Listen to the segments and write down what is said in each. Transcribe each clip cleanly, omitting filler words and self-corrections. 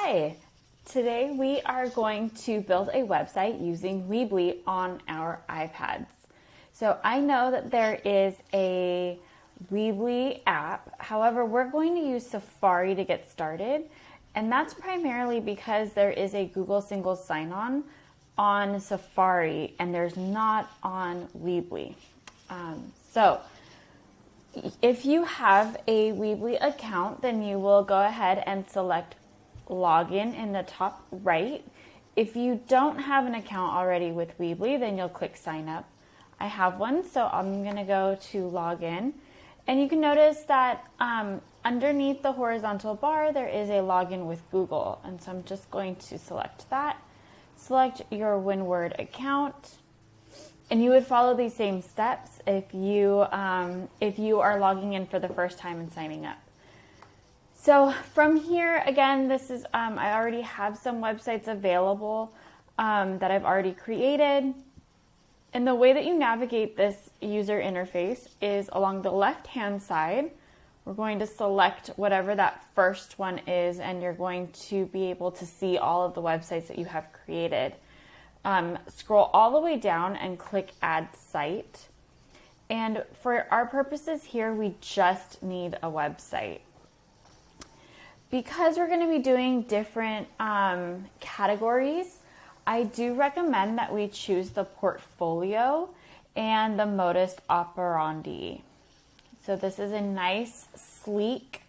Hi! Today we are going to build a website using Weebly on our iPads. So I know that there is a Weebly app, however we're going to use Safari to get started, and that's primarily because there is a Google single sign-on on Safari and there's not on Weebly. So if you have a Weebly account, then you will go ahead and select login in the top right. If you don't have an account already with Weebly, then you'll click sign up. I have one, so I'm going to go to login. And you can notice that underneath the horizontal bar, there is a login with Google. And so I'm just going to select that. Select your WinWord account. And you would follow these same steps if you are logging in for the first time and signing up. So from here, again, this is I already have some websites available that I've already created. And the way that you navigate this user interface is along the left-hand side. We're going to select whatever that first one is, and you're going to be able to see all of the websites that you have created. Scroll all the way down and click Add Site. And for our purposes here, we just need a website. Because we're going to be doing different categories, I do recommend that we choose the portfolio and the modus operandi. So this is a nice, sleek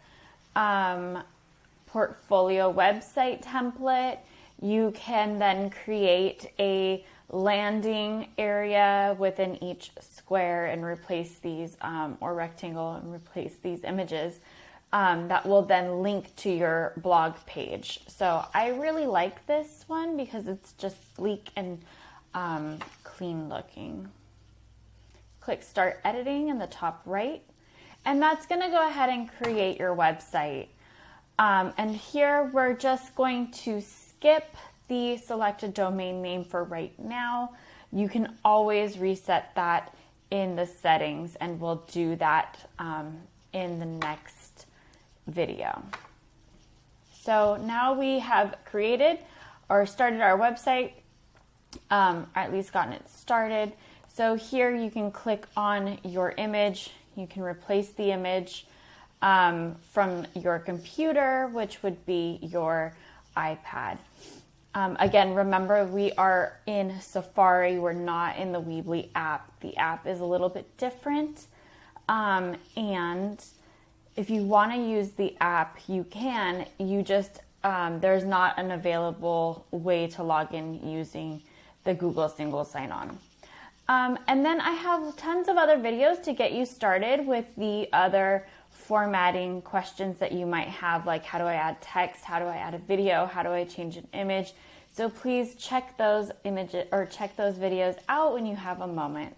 portfolio website template. You can then create a landing area within each square and replace these, or rectangle, and replace these images that will then link to your blog page. So I really like this one because it's just sleek and clean looking. Click Start Editing in the top right, and that's going to go ahead and create your website. And here we're just going to skip the selected domain name for right now. You can always reset that in the settings, and we'll do that in the next video. So now we have created or started our website, or at least gotten it started. So here you can click on your image. You can replace the image from your computer, which would be your iPad. Again, remember we are in Safari, we're not in the Weebly app. The app is a little bit different, and if you want to use the app, you can. You just, there's not an available way to log in using the Google single sign-on. And then I have tons of other videos to get you started with the other formatting questions that you might have, like how do I add text, how do I add a video, how do I change an image. So please check those images or check those videos out when you have a moment.